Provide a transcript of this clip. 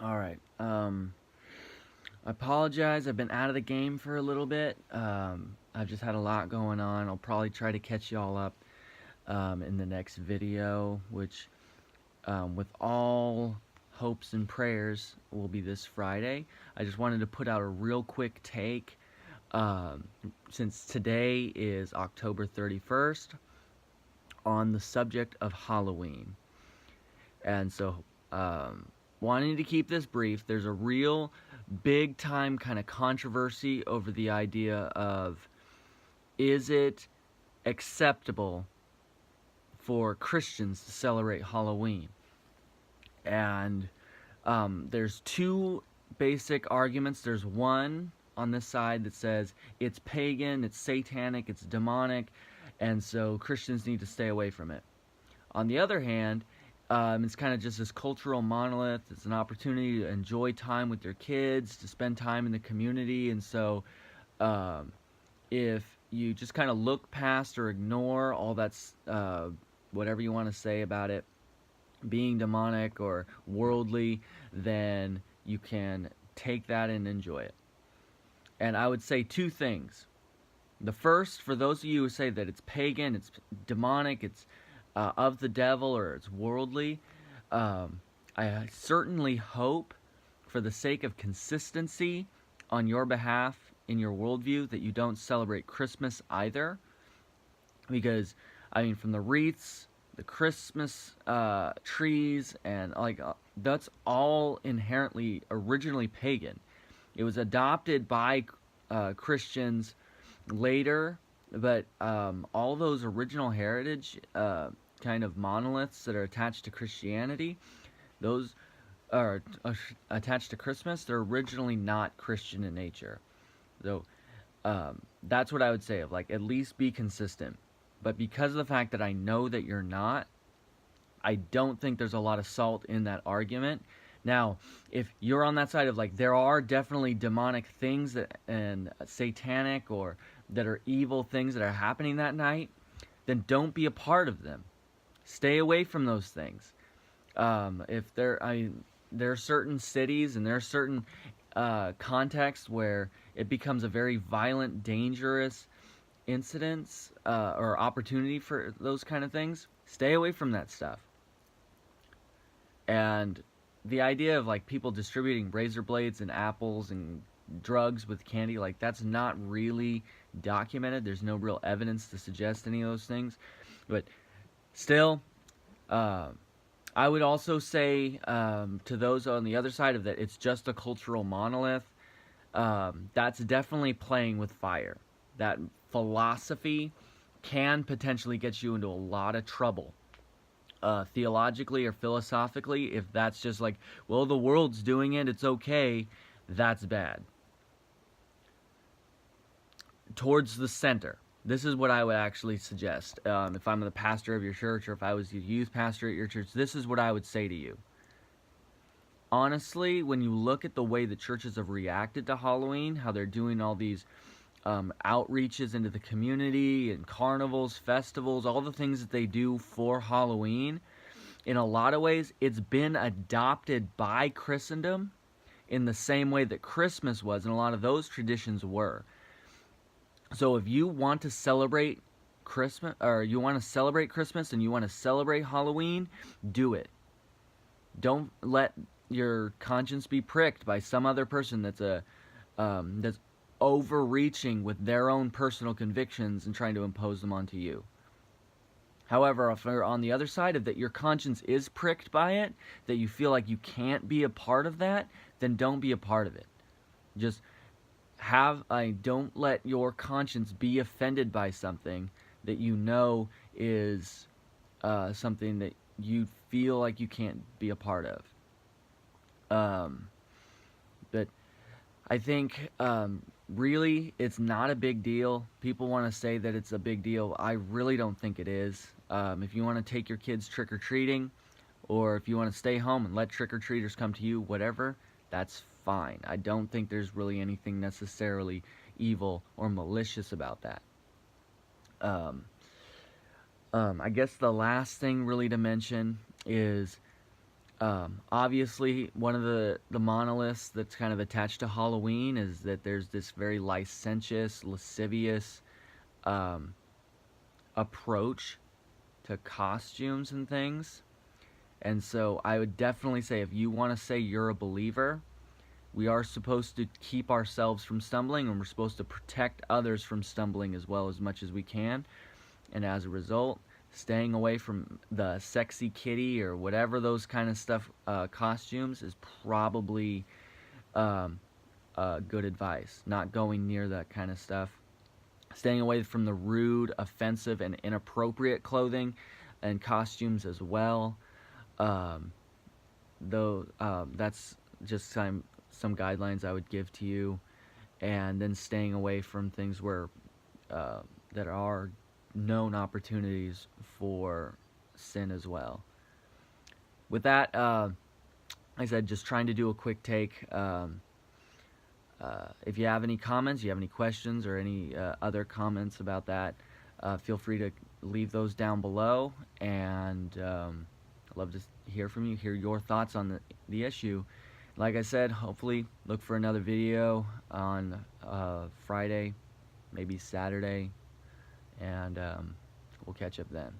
All right. I apologize. I've been out of the game for a little bit. I've just had a lot going on. I'll probably try to catch y'all up in the next video, which, with all hopes and prayers, will be this Friday. I just wanted to put out a real quick take um, since today is October 31st on the subject of Halloween. And so, wanting to keep this brief, there's a real big time kind of controversy over the idea of, is it acceptable for Christians to celebrate Halloween? And there's two basic arguments. There's one on this side that says it's pagan, it's satanic, it's demonic, and so Christians need to stay away from it. On the other hand, it's kind of just this cultural monolith. It's an opportunity to enjoy time with your kids, to spend time in the community. And so, um, if you just kind of look past or ignore all that's whatever you want to say about it being demonic or worldly, then you can take that and enjoy it. And I would say two things. The first, for those of you who say that it's pagan, it's demonic, it's of the devil, or it's worldly, um, I certainly hope, for the sake of consistency on your behalf in your worldview, that you don't celebrate Christmas either. Because, I mean, from the wreaths, the Christmas trees, and that's all inherently originally pagan. It was adopted by Christians later, but all those original heritage kind of monoliths that are attached to Christianity, those are attached to Christmas, they're originally not Christian in nature. So that's what I would say, of like, at least be consistent. But because of the fact that I know that you're not, I don't think there's a lot of salt in that argument. Now, if you're on that side of like, there are definitely demonic things that, and satanic, or that are evil things that are happening that night, then don't be a part of them. Stay away from those things. If there, there are certain cities and there are certain contexts where it becomes a very violent, dangerous incidents or opportunity for those kind of things. Stay away from that stuff. And the idea of like people distributing razor blades and apples and drugs with candy, like, that's not really documented. There's no real evidence to suggest any of those things. But still, uh, I would also say, to those on the other side of that, it's just a cultural monolith. That's definitely playing with fire. That philosophy can potentially get you into a lot of trouble, theologically or philosophically. If that's just like, well, the world's doing it, it's okay, that's bad. Towards the center. This is what I would actually suggest. If I'm the pastor of your church, or if I was the youth pastor at your church, this is what I would say to you. Honestly, when you look at the way the churches have reacted to Halloween, how they're doing all these outreaches into the community and carnivals, festivals, all the things that they do for Halloween, in a lot of ways, it's been adopted by Christendom in the same way that Christmas was, and a lot of those traditions were. So if you want to celebrate Christmas, or you want to celebrate Christmas and you want to celebrate Halloween, do it. Don't let your conscience be pricked by some other person that's overreaching with their own personal convictions and trying to impose them onto you. However, if you're on the other side of that, your conscience is pricked by it, that you feel like you can't be a part of that, then don't be a part of it. Just don't let your conscience be offended by something that you know is something that you feel like you can't be a part of. But I think really it's not a big deal. People want to say that it's a big deal. I really don't think it is. If you want to take your kids trick-or-treating, or if you want to stay home and let trick-or-treaters come to you, whatever, that's fine. I don't think there's really anything necessarily evil or malicious about that. I guess the last thing really to mention is Obviously, one of the monoliths that's kind of attached to Halloween is that there's this very licentious, lascivious um, approach to costumes and things. And so I would definitely say, if you want to say you're a believer, we are supposed to keep ourselves from stumbling, and we're supposed to protect others from stumbling as well, as much as we can. And as a result, staying away from the sexy kitty or whatever those kind of stuff, costumes, is probably um, good advice. Not going near that kind of stuff. Staying away from the rude, offensive, and inappropriate clothing and costumes as well. Um, though that's just some guidelines I would give to you. And then staying away from things where that are known opportunities for sin as well. With that, like I said, just trying to do a quick take. If you have any comments, you have any questions or any other comments about that, feel free to leave those down below. And I'd love to hear from you, hear your thoughts on the issue. Like I said, hopefully look for another video on Friday, maybe Saturday, and we'll catch up then.